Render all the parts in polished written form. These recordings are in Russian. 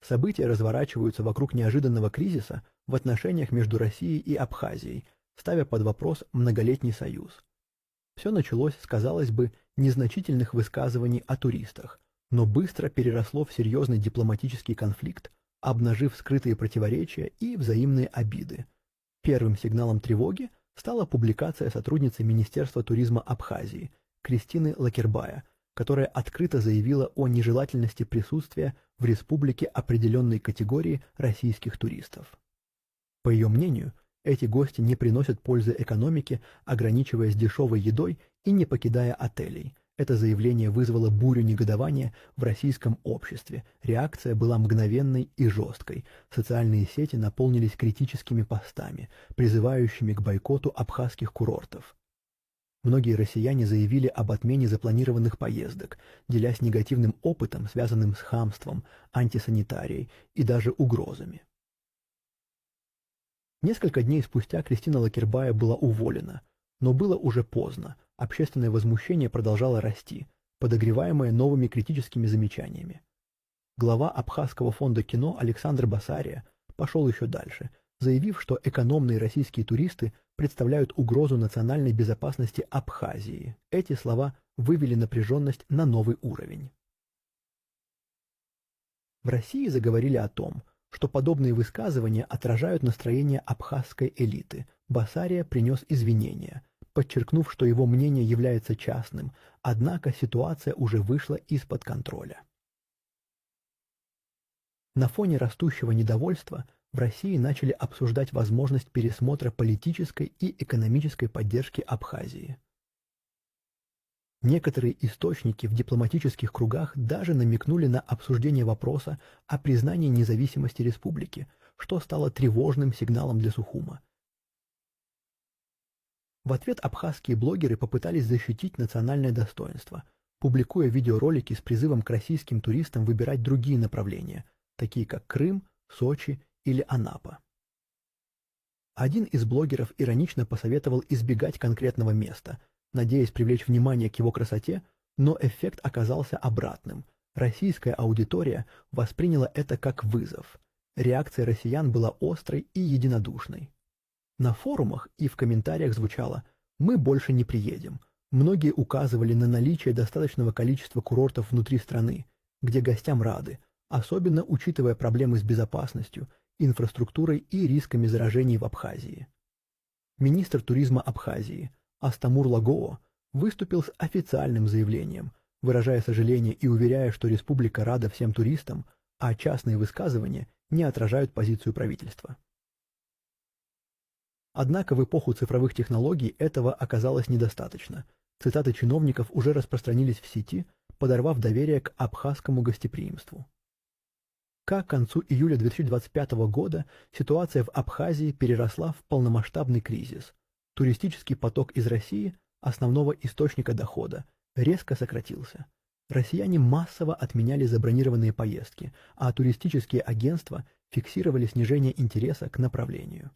События разворачиваются вокруг неожиданного кризиса в отношениях между Россией и Абхазией, ставя под вопрос многолетний союз. Все началось с, казалось бы, незначительных высказываний о туристах, но быстро переросло в серьезный дипломатический конфликт, обнажив скрытые противоречия и взаимные обиды. Первым сигналом тревоги стала публикация сотрудницы Министерства туризма Абхазии Кристины Лакербая, которая открыто заявила о нежелательности присутствия в республике определенной категории российских туристов. По ее мнению, эти гости не приносят пользы экономике, ограничиваясь дешевой едой и не покидая отелей. Это заявление вызвало бурю негодования в российском обществе. Реакция была мгновенной и жесткой. Социальные сети наполнились критическими постами, призывающими к бойкоту абхазских курортов. Многие россияне заявили об отмене запланированных поездок, делясь негативным опытом, связанным с хамством, антисанитарией и даже угрозами. Несколько дней спустя Кристина Лакербая была уволена, но было уже поздно, общественное возмущение продолжало расти, подогреваемое новыми критическими замечаниями. Глава Абхазского фонда кино Александр Басария пошел еще дальше, заявив, что экономные российские туристы представляют угрозу национальной безопасности Абхазии. Эти слова вывели напряженность на новый уровень. В России заговорили о том, что подобные высказывания отражают настроение абхазской элиты. Басария принес извинения, подчеркнув, что его мнение является частным, однако ситуация уже вышла из-под контроля. На фоне растущего недовольства в России начали обсуждать возможность пересмотра политической и экономической поддержки Абхазии. Некоторые источники в дипломатических кругах даже намекнули на обсуждение вопроса о признании независимости республики, что стало тревожным сигналом для Сухума. В ответ абхазские блогеры попытались защитить национальное достоинство, публикуя видеоролики с призывом к российским туристам выбирать другие направления, такие как Крым, Сочи или Анапа. Один из блогеров иронично посоветовал избегать конкретного места, надеясь привлечь внимание к его красоте, но эффект оказался обратным. Российская аудитория восприняла это как вызов. Реакция россиян была острой и единодушной. На форумах и в комментариях звучало «Мы больше не приедем». Многие указывали на наличие достаточного количества курортов внутри страны, где гостям рады, особенно учитывая проблемы с безопасностью, инфраструктурой и рисками заражений в Абхазии. Министр туризма Абхазии Астамур Лагоо выступил с официальным заявлением, выражая сожаление и уверяя, что республика рада всем туристам, а частные высказывания не отражают позицию правительства. Однако в эпоху цифровых технологий этого оказалось недостаточно. Цитаты чиновников уже распространились в сети, подорвав доверие к абхазскому гостеприимству. К концу июля 2025 года ситуация в Абхазии переросла в полномасштабный кризис. Туристический поток из России, основного источника дохода, резко сократился. Россияне массово отменяли забронированные поездки, а туристические агентства фиксировали снижение интереса к направлению.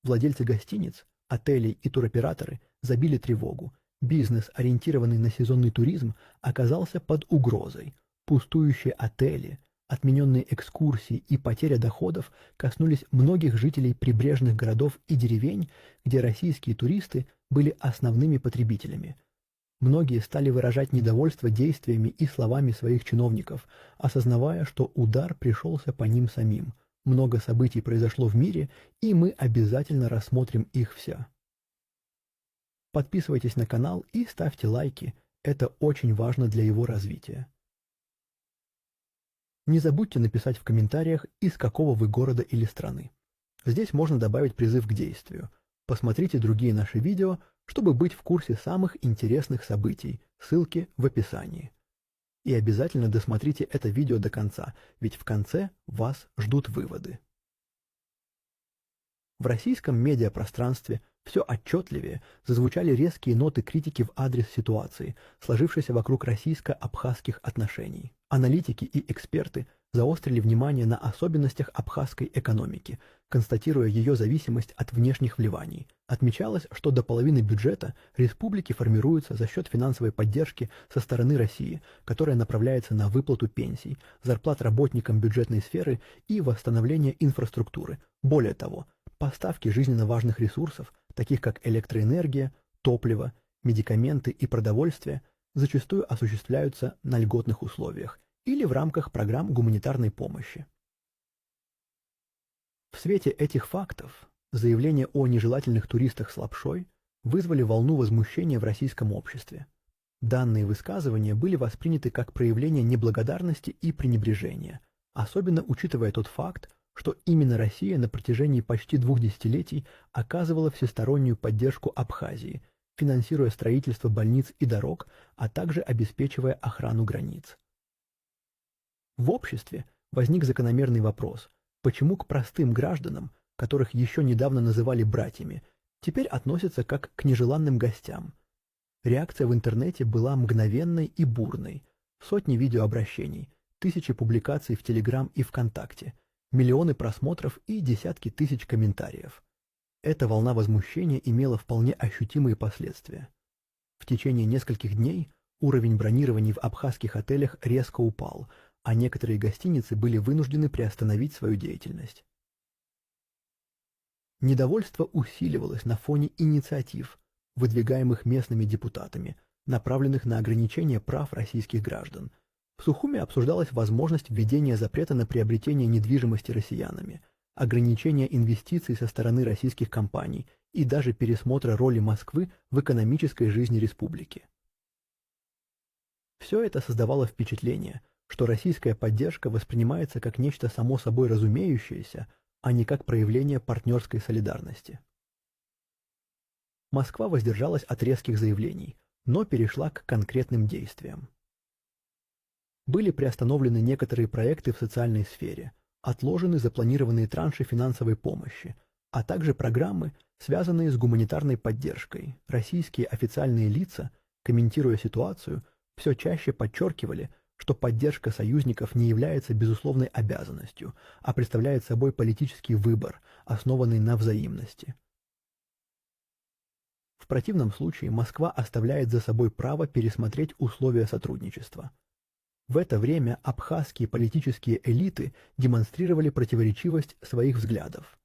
Владельцы гостиниц, отелей и туроператоры забили тревогу. Бизнес, ориентированный на сезонный туризм, оказался под угрозой. Пустующие отели, отмененные экскурсии и потеря доходов коснулись многих жителей прибрежных городов и деревень, где российские туристы были основными потребителями. Многие стали выражать недовольство действиями и словами своих чиновников, осознавая, что удар пришелся по ним самим. Много событий произошло в мире, и мы обязательно рассмотрим их все. Подписывайтесь на канал и ставьте лайки, это очень важно для его развития. Не забудьте написать в комментариях, из какого вы города или страны. Здесь можно добавить призыв к действию. Посмотрите другие наши видео, чтобы быть в курсе самых интересных событий, ссылки в описании. И обязательно досмотрите это видео до конца, ведь в конце вас ждут выводы. В российском медиапространстве все отчетливее зазвучали резкие ноты критики в адрес ситуации, сложившейся вокруг российско-абхазских отношений. Аналитики и эксперты заострили внимание на особенностях абхазской экономики, констатируя ее зависимость от внешних вливаний. Отмечалось, что до половины бюджета республики формируется за счет финансовой поддержки со стороны России, которая направляется на выплату пенсий, зарплат работникам бюджетной сферы и восстановление инфраструктуры. Более того, поставки жизненно важных ресурсов, таких как электроэнергия, топливо, медикаменты и продовольствие, зачастую осуществляются на льготных условиях или в рамках программ гуманитарной помощи. В свете этих фактов заявления о нежелательных туристах с лапшой вызвали волну возмущения в российском обществе. Данные высказывания были восприняты как проявление неблагодарности и пренебрежения, особенно учитывая тот факт, что именно Россия на протяжении почти 2 десятилетий оказывала всестороннюю поддержку Абхазии, финансируя строительство больниц и дорог, а также обеспечивая охрану границ. В обществе возник закономерный вопрос, почему к простым гражданам, которых еще недавно называли братьями, теперь относятся как к нежеланным гостям. Реакция в интернете была мгновенной и бурной. Сотни видеообращений, тысячи публикаций в Телеграм и ВКонтакте, миллионы просмотров и десятки тысяч комментариев. Эта волна возмущения имела вполне ощутимые последствия. В течение нескольких дней уровень бронирований в абхазских отелях резко упал, а некоторые гостиницы были вынуждены приостановить свою деятельность. Недовольство усиливалось на фоне инициатив, выдвигаемых местными депутатами, направленных на ограничение прав российских граждан. В Сухуме обсуждалась возможность введения запрета на приобретение недвижимости россиянами, ограничения инвестиций со стороны российских компаний и даже пересмотра роли Москвы в экономической жизни республики. Все это создавало впечатление, что российская поддержка воспринимается как нечто само собой разумеющееся, а не как проявление партнерской солидарности. Москва воздержалась от резких заявлений, но перешла к конкретным действиям. Были приостановлены некоторые проекты в социальной сфере, отложены запланированные транши финансовой помощи, а также программы, связанные с гуманитарной поддержкой. Российские официальные лица, комментируя ситуацию, все чаще подчеркивали, что поддержка союзников не является безусловной обязанностью, а представляет собой политический выбор, основанный на взаимности. В противном случае Москва оставляет за собой право пересмотреть условия сотрудничества. В это время абхазские политические элиты демонстрировали противоречивость своих взглядов.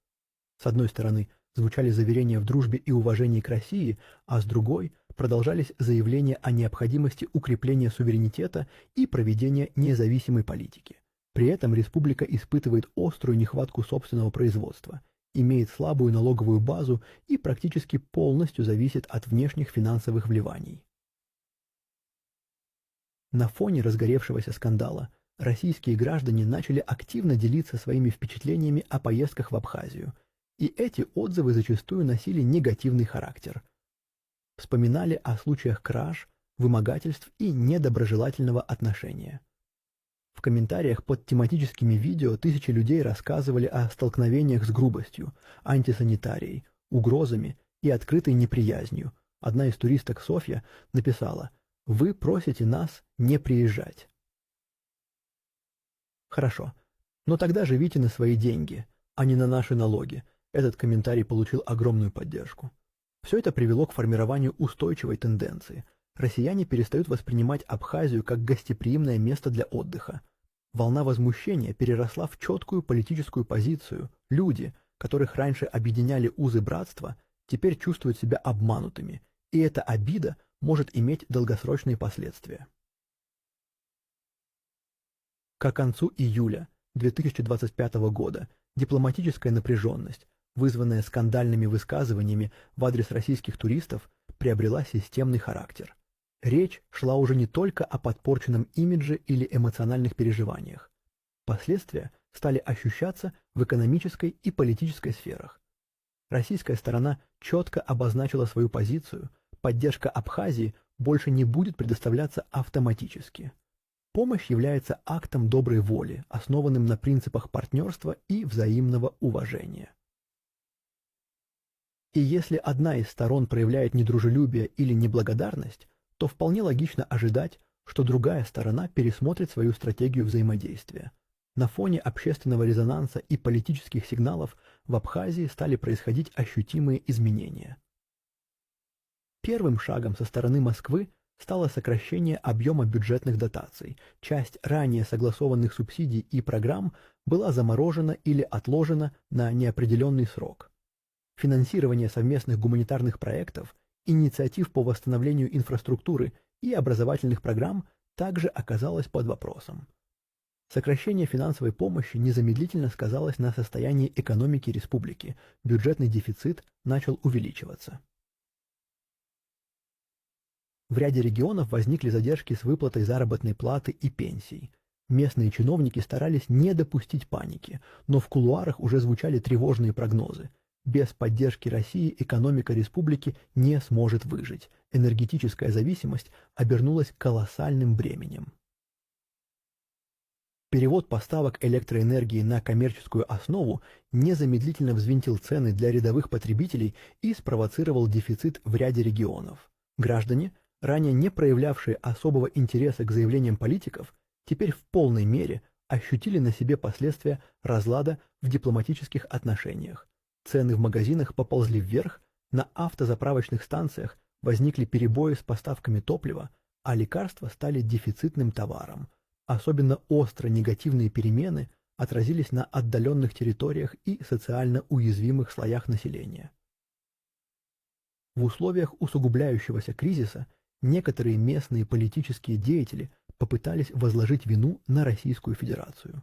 С одной стороны, звучали заверения в дружбе и уважении к России, а с другой продолжались заявления о необходимости укрепления суверенитета и проведения независимой политики. При этом республика испытывает острую нехватку собственного производства, имеет слабую налоговую базу и практически полностью зависит от внешних финансовых вливаний. На фоне разгоревшегося скандала российские граждане начали активно делиться своими впечатлениями о поездках в Абхазию, и эти отзывы зачастую носили негативный характер. Вспоминали о случаях краж, вымогательств и недоброжелательного отношения. В комментариях под тематическими видео тысячи людей рассказывали о столкновениях с грубостью, антисанитарией, угрозами и открытой неприязнью. Одна из туристок, Софья, написала: «Вы просите нас не приезжать». Хорошо, но тогда живите на свои деньги, а не на наши налоги. Этот комментарий получил огромную поддержку. Все это привело к формированию устойчивой тенденции. Россияне перестают воспринимать Абхазию как гостеприимное место для отдыха. Волна возмущения переросла в четкую политическую позицию. Люди, которых раньше объединяли узы братства, теперь чувствуют себя обманутыми, и эта обида может иметь долгосрочные последствия. К концу июля 2025 года дипломатическая напряженность, вызванная скандальными высказываниями в адрес российских туристов, приобрела системный характер. Речь шла уже не только о подпорченном имидже или эмоциональных переживаниях. Последствия стали ощущаться в экономической и политической сферах. Российская сторона четко обозначила свою позицию: поддержка Абхазии больше не будет предоставляться автоматически. Помощь является актом доброй воли, основанным на принципах партнерства и взаимного уважения. И если одна из сторон проявляет недружелюбие или неблагодарность, то вполне логично ожидать, что другая сторона пересмотрит свою стратегию взаимодействия. На фоне общественного резонанса и политических сигналов в Абхазии стали происходить ощутимые изменения. Первым шагом со стороны Москвы стало сокращение объема бюджетных дотаций. Часть ранее согласованных субсидий и программ была заморожена или отложена на неопределенный срок. Финансирование совместных гуманитарных проектов, инициатив по восстановлению инфраструктуры и образовательных программ также оказалось под вопросом. Сокращение финансовой помощи незамедлительно сказалось на состоянии экономики республики, бюджетный дефицит начал увеличиваться. В ряде регионов возникли задержки с выплатой заработной платы и пенсий. Местные чиновники старались не допустить паники, но в кулуарах уже звучали тревожные прогнозы. Без поддержки России экономика республики не сможет выжить. Энергетическая зависимость обернулась колоссальным бременем. Перевод поставок электроэнергии на коммерческую основу незамедлительно взвинтил цены для рядовых потребителей и спровоцировал дефицит в ряде регионов. Граждане, ранее не проявлявшие особого интереса к заявлениям политиков, теперь в полной мере ощутили на себе последствия разлада в дипломатических отношениях. Цены в магазинах поползли вверх, на автозаправочных станциях возникли перебои с поставками топлива, а лекарства стали дефицитным товаром. Особенно остро негативные перемены отразились на отдаленных территориях и социально уязвимых слоях населения. В условиях усугубляющегося кризиса некоторые местные политические деятели попытались возложить вину на Российскую Федерацию.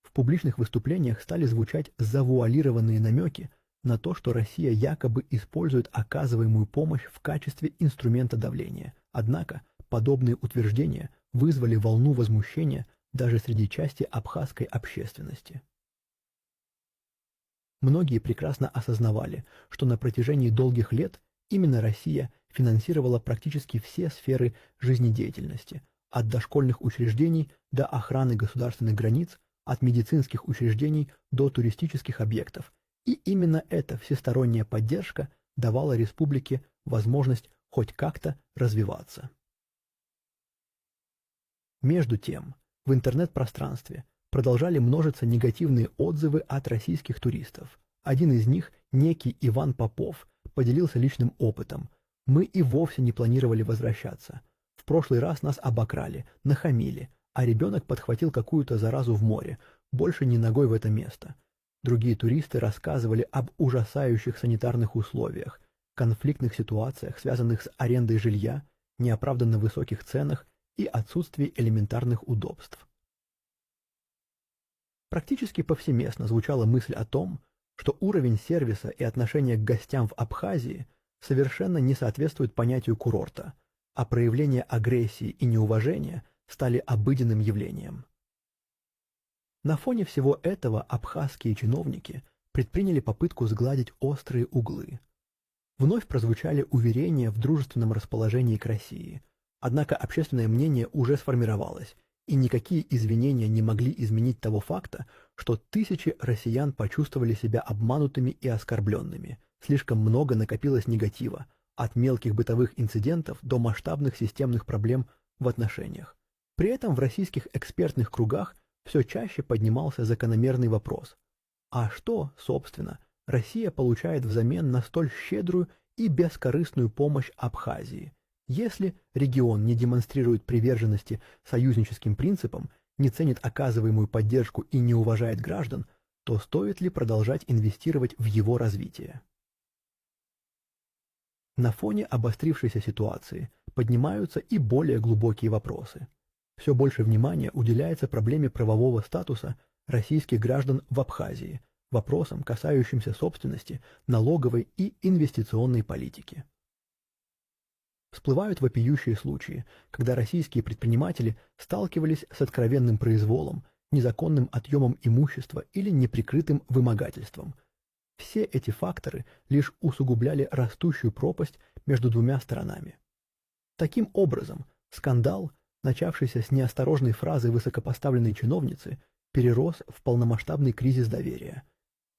В публичных выступлениях стали звучать завуалированные намеки на то, что Россия якобы использует оказываемую помощь в качестве инструмента давления. Однако подобные утверждения вызвали волну возмущения даже среди части абхазской общественности. Многие прекрасно осознавали, что на протяжении долгих лет именно Россия финансировала практически все сферы жизнедеятельности, от дошкольных учреждений до охраны государственных границ, от медицинских учреждений до туристических объектов, и именно эта всесторонняя поддержка давала республике возможность хоть как-то развиваться. Между тем, в интернет-пространстве продолжали множиться негативные отзывы от российских туристов. Один из них, некий Иван Попов, поделился личным опытом. «Мы и вовсе не планировали возвращаться. В прошлый раз нас обокрали, нахамили, а ребенок подхватил какую-то заразу в море, больше ни ногой в это место». Другие туристы рассказывали об ужасающих санитарных условиях, конфликтных ситуациях, связанных с арендой жилья, неоправданно высоких ценах и отсутствии элементарных удобств. Практически повсеместно звучала мысль о том, что уровень сервиса и отношение к гостям в Абхазии совершенно не соответствует понятию курорта, а проявления агрессии и неуважения стали обыденным явлением. На фоне всего этого абхазские чиновники предприняли попытку сгладить острые углы. Вновь прозвучали уверения в дружественном расположении к России, однако общественное мнение уже сформировалось, и никакие извинения не могли изменить того факта, что тысячи россиян почувствовали себя обманутыми и оскорбленными. Слишком много накопилось негатива, от мелких бытовых инцидентов до масштабных системных проблем в отношениях. При этом в российских экспертных кругах все чаще поднимался закономерный вопрос: а что, собственно, Россия получает взамен на столь щедрую и бескорыстную помощь Абхазии? Если регион не демонстрирует приверженности союзническим принципам, не ценит оказываемую поддержку и не уважает граждан, то стоит ли продолжать инвестировать в его развитие? На фоне обострившейся ситуации поднимаются и более глубокие вопросы. Все больше внимания уделяется проблеме правового статуса российских граждан в Абхазии, вопросам, касающимся собственности, налоговой и инвестиционной политики. Всплывают вопиющие случаи, когда российские предприниматели сталкивались с откровенным произволом, незаконным отъемом имущества или неприкрытым вымогательством. Все эти факторы лишь усугубляли растущую пропасть между двумя сторонами. Таким образом, скандал, начавшийся с неосторожной фразы высокопоставленной чиновницы, перерос в полномасштабный кризис доверия.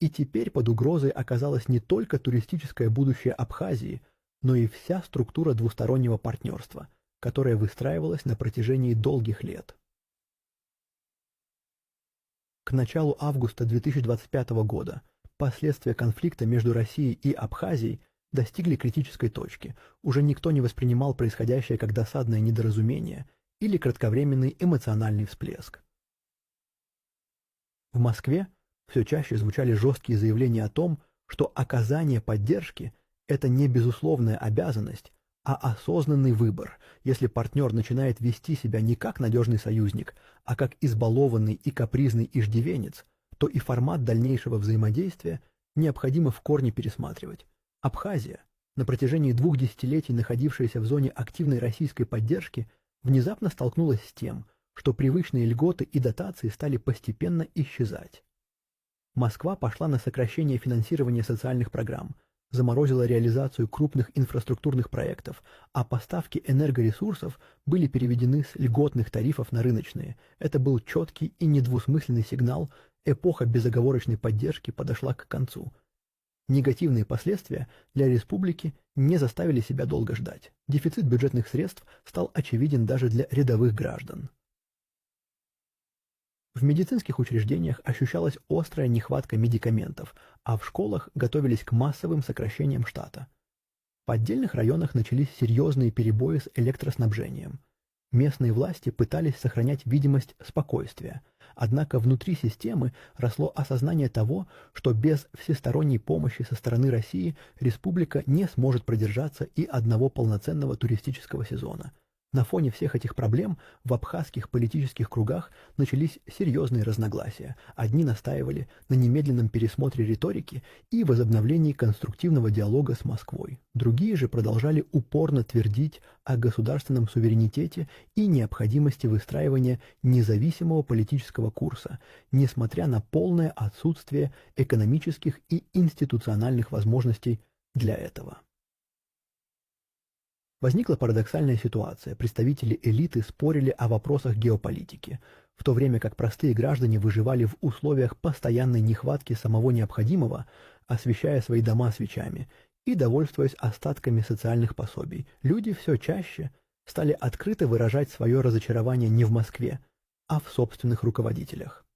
И теперь под угрозой оказалось не только туристическое будущее Абхазии, но и вся структура двустороннего партнерства, которая выстраивалась на протяжении долгих лет. К началу августа 2025 года последствия конфликта между Россией и Абхазией достигли критической точки. Уже никто не воспринимал происходящее как досадное недоразумение или кратковременный эмоциональный всплеск. В Москве все чаще звучали жесткие заявления о том, что оказание поддержки – это не безусловная обязанность, а осознанный выбор. Если партнер начинает вести себя не как надежный союзник, а как избалованный и капризный иждивенец, то и формат дальнейшего взаимодействия необходимо в корне пересматривать. Абхазия, на протяжении 2 десятилетий находившаяся в зоне активной российской поддержки, внезапно столкнулась с тем, что привычные льготы и дотации стали постепенно исчезать. Москва пошла на сокращение финансирования социальных программ, заморозила реализацию крупных инфраструктурных проектов, а поставки энергоресурсов были переведены с льготных тарифов на рыночные. Это был четкий и недвусмысленный сигнал, эпоха безоговорочной поддержки подошла к концу. Негативные последствия для республики не заставили себя долго ждать. Дефицит бюджетных средств стал очевиден даже для рядовых граждан. В медицинских учреждениях ощущалась острая нехватка медикаментов, а в школах готовились к массовым сокращениям штата. В отдельных районах начались серьезные перебои с электроснабжением. Местные власти пытались сохранять видимость спокойствия, однако внутри системы росло осознание того, что без всесторонней помощи со стороны России республика не сможет продержаться и одного полноценного туристического сезона. На фоне всех этих проблем в абхазских политических кругах начались серьезные разногласия. Одни настаивали на немедленном пересмотре риторики и возобновлении конструктивного диалога с Москвой. Другие же продолжали упорно твердить о государственном суверенитете и необходимости выстраивания независимого политического курса, несмотря на полное отсутствие экономических и институциональных возможностей для этого. Возникла парадоксальная ситуация. Представители элиты спорили о вопросах геополитики, в то время как простые граждане выживали в условиях постоянной нехватки самого необходимого, освещая свои дома свечами и довольствуясь остатками социальных пособий. Люди все чаще стали открыто выражать свое разочарование не в Москве, а в собственных руководителях.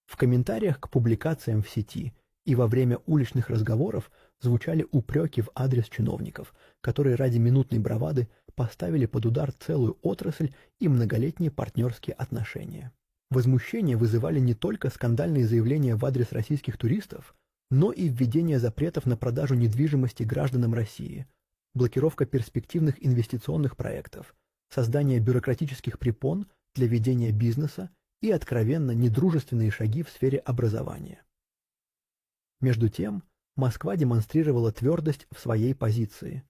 В комментариях к публикациям в сети и во время уличных разговоров звучали упреки в адрес чиновников, которые ради минутной бравады поставили под удар целую отрасль и многолетние партнерские отношения. Возмущение вызывали не только скандальные заявления в адрес российских туристов, но и введение запретов на продажу недвижимости гражданам России, блокировка перспективных инвестиционных проектов, создание бюрократических препон для ведения бизнеса и откровенно недружественные шаги в сфере образования. Между тем, Москва демонстрировала твердость в своей позиции.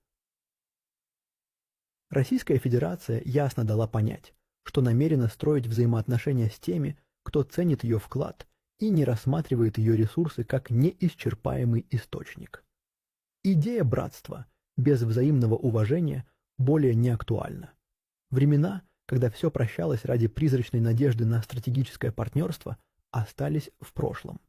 Российская Федерация ясно дала понять, что намерена строить взаимоотношения с теми, кто ценит ее вклад и не рассматривает ее ресурсы как неисчерпаемый источник. Идея братства без взаимного уважения более не актуальна. Времена, когда все прощалось ради призрачной надежды на стратегическое партнерство, остались в прошлом.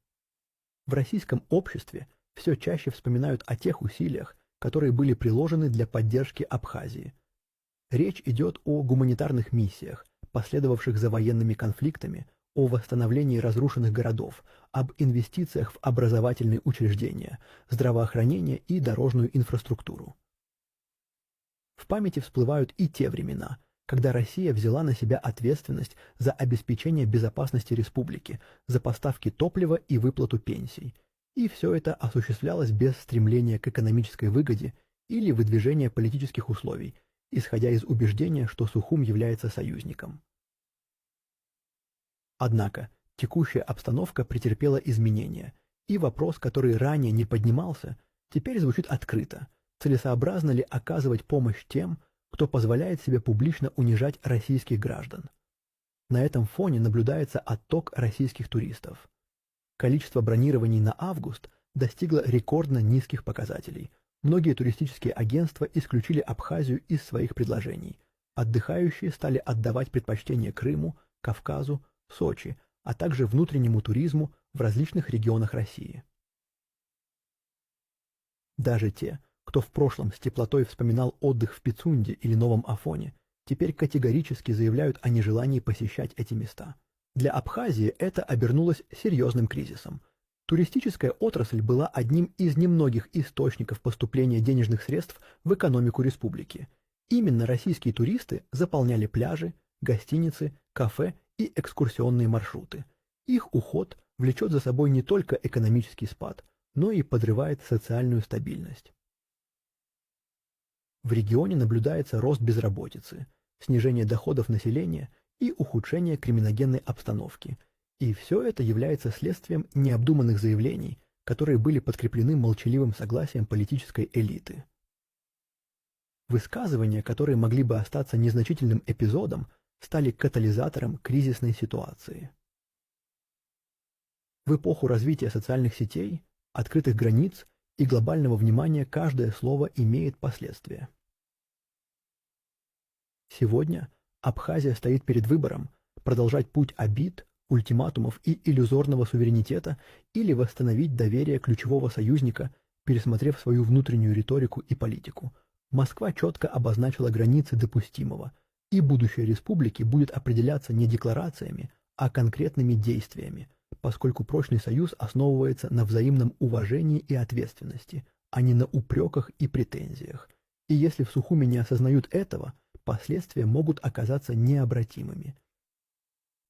В российском обществе все чаще вспоминают о тех усилиях, которые были приложены для поддержки Абхазии. Речь идет о гуманитарных миссиях, последовавших за военными конфликтами, о восстановлении разрушенных городов, об инвестициях в образовательные учреждения, здравоохранение и дорожную инфраструктуру. В памяти всплывают и те времена, когда Россия взяла на себя ответственность за обеспечение безопасности республики, за поставки топлива и выплату пенсий. И все это осуществлялось без стремления к экономической выгоде или выдвижения политических условий, исходя из убеждения, что Сухум является союзником. Однако текущая обстановка претерпела изменения, и вопрос, который ранее не поднимался, теперь звучит открыто. Целесообразно ли оказывать помощь тем, кто позволяет себе публично унижать российских граждан? На этом фоне наблюдается отток российских туристов. Количество бронирований на август достигло рекордно низких показателей. Многие туристические агентства исключили Абхазию из своих предложений. Отдыхающие стали отдавать предпочтение Крыму, Кавказу, Сочи, а также внутреннему туризму в различных регионах России. Даже те, кто в прошлом с теплотой вспоминал отдых в Пицунде или Новом Афоне, теперь категорически заявляют о нежелании посещать эти места. Для Абхазии это обернулось серьезным кризисом. Туристическая отрасль была одним из немногих источников поступления денежных средств в экономику республики. Именно российские туристы заполняли пляжи, гостиницы, кафе и экскурсионные маршруты. Их уход влечет за собой не только экономический спад, но и подрывает социальную стабильность. В регионе наблюдается рост безработицы, снижение доходов населения и ухудшение криминогенной обстановки. И все это является следствием необдуманных заявлений, которые были подкреплены молчаливым согласием политической элиты. Высказывания, которые могли бы остаться незначительным эпизодом, стали катализатором кризисной ситуации. В эпоху развития социальных сетей, открытых границ и глобального внимания каждое слово имеет последствия. Сегодня Абхазия стоит перед выбором продолжать путь обид, ультиматумов и иллюзорного суверенитета или восстановить доверие ключевого союзника, пересмотрев свою внутреннюю риторику и политику. Москва четко обозначила границы допустимого, и будущее республики будет определяться не декларациями, а конкретными действиями, поскольку прочный союз основывается на взаимном уважении и ответственности, а не на упреках и претензиях. И если в Сухуми не осознают этого, последствия могут оказаться необратимыми.